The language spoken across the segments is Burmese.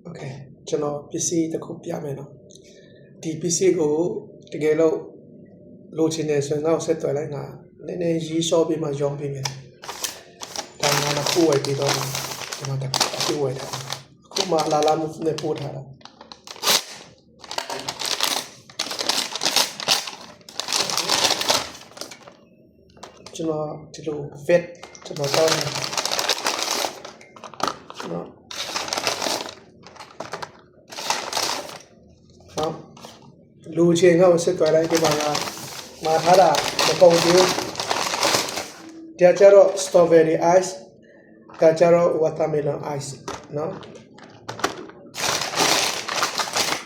Okay ကျွန်တော်ပစ္စည်းတစ်ခုပြမယ်နော်ဒီပစ္စည်းကိုတကယ်လို့လိုချင်တယ်ဆိုရင်တော့ဆက်သွယ်လိုက်ငါနည်းနည်းရေးရှော့ပြီးမှရောင်းပေးမယ်ဒါငါလည်းပို့ဝယ်ပြီးတော့ကျွန်တော်တက်ပို့ဝယ်ထားအခုမှလာလာမှုနဲ့ပို့ထားတာကျွန်တော်ဒီလို vet ကျွန်တော်တောင်းတယ်နော်လူချင်းကဆက်သွယ်လိုက်ဒီမှာမာထားတာမကုန်သေးဘူးဒါကြတော့ strawberry ice ဒါကြတော့ watermelon ice နော်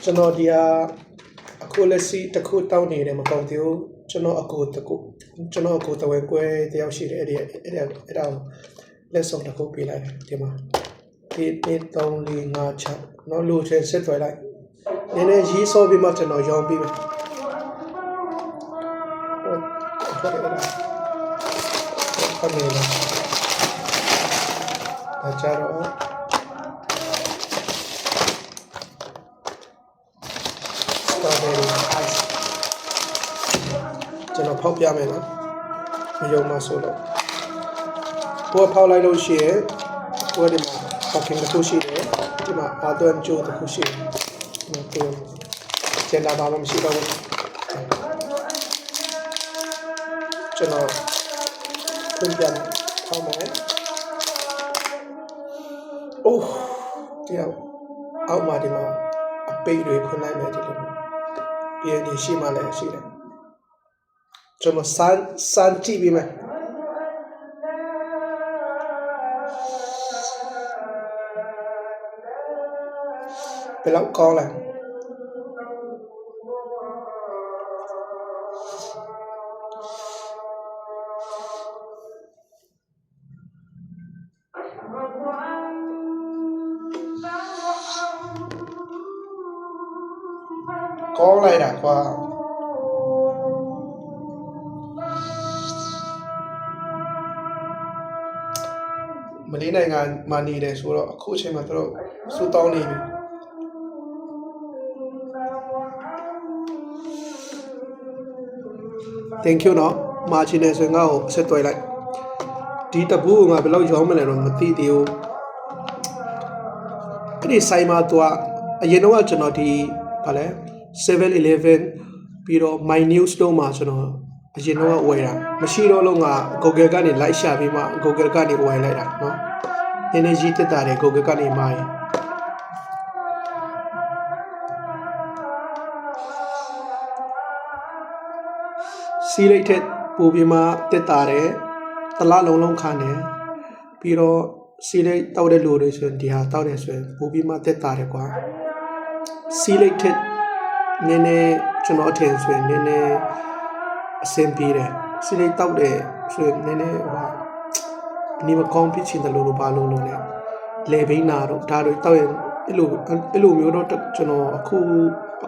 ကျွန်တော်ဒီဟာအခုလက်စီတစ်ခုတောင်းနေတယ်မကုန်သေးဘူးကျွန်တော်အကိုတဝဲကွဲတယောက်ရှိတယ်အဲ့ဒါလက်ဆောင်တစ်ခုပေးလိုက်တယ်ဒီမှာဒီ3 4 5 6နော်လူချင်းဆက်သွယ်လိုက်နည်းနည်းရေးစောပြီးမှကျွန်တော်ရောင်းပြီးမယ်ဟုတ်တယ်ဒါကြတော့ကျွန်တော်ဖောက်ပြမယ်နော်မယုံမှဆိုတော့ကိုယ်ဖောက်လိုက်လို့ရှိရင်ကိုယ်ဒီမှာ fucking တစ်ခုရှိတယ်ဒီမှာအာသွန်ကျိုးတစ်ခုရှိတယ်ကိုကျန်တာဘာမှမရှိတော့ဘူးကျွန်တော်ပြန်ဖောက်မယ်အိုးတရားအောက်မှာဒီမှာအပိတ်တွေဖွင့်လိုက်မယ်ဒီလိုပြန်ဒီရှိမှလည်းရှိတယ်ကျွန်တော်စမ်းကြည့်ပြီးမယ်ဘယ်လောက်ကောင်းလဲကောင်းလိုက်တာကွာမလေးနိုင်ငံမှာနေတယ်ဆိုတော့အခုအချိန်မှာတို့စူတောင်းနေပြီThank you နော်မာချင်နေဆိုငါ့ကိုဆက်သွယ်လိုက်ဒီတပူးကငါဘယ်လောက်ရောင်းမလဲတော့မသိသေးဘူးအဲ့ဒီဆိုင်မှာသူကအရင်တော့ကျွန်တော်ဒီဗာလဲ 7-Eleven ပြီးတော့ My News တို့မှာကျွန်တော်အရင်တော့ဝယ်တာမရှိတော့လို့ငါ Google ကနေလိုက်ရှာပြီးမှ Google ကနေဝယ်လိုက်တာနော်နည်းနည်းရေးတက်တာတယ် Google ကနေမှာစီးလိုက်တဲ့ပို့ပြီးမှတက်တာတယ်တလားလုံးခံတယ်ပြီးတော့စီးလိုက်တောက်တဲ့လူတွေဆိုရင်ဒီဟာတောက်တယ်ဆိုရင်ပို့ပြီးမှတက်တာတယ်ကွာစီးလိုက်တဲ့နည်းနည်းကျွန်တော်အထင်ဆိုရင်နည်းနည်းအဆင်ပြေတယ်စီးလိုက်တောက်တယ်ဆိုရင်နည်းနည်းဒီမကောင်းဖြစ်ချင်တယ်လို့ဘာလို့လဲလေဘိန်းနာတော့ဒါတွေတောက်ရင်အဲ့လိုမျိုးတော့ကျွန်တော်အ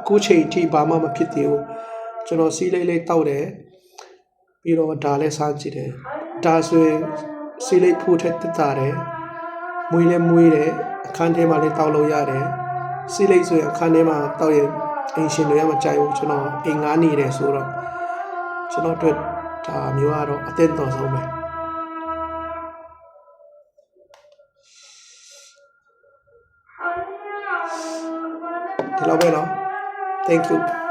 ခုချိန်ထိဘာမှမဖြစ်သေးဘူးကျွန်တော်စီးလိုက်တောက်တယ်ပြီးတော့ဒါလည်းစားကြည့်တယ်ဒါဆိုရင်စီးလိုက်ဖို့ထက်တက်တာတယ်မွေးလည်းမွေးတယ်အခန်းထဲမှာလည်းတောက်လို့ရတယ်စီးလိုက်ဆိုရင်အခန်းထဲမှာတောက်ရင်အင်ရှင်တွေကမကြိုက်ဘူးကျွန်တော်အိမ်ငားနေတယ်ဆိုတော့ကျွန်တော်တို့ဒါမျိုးကတော့အသက်တော်ဆုံးပဲဒီလောက်ပဲနော် Thank you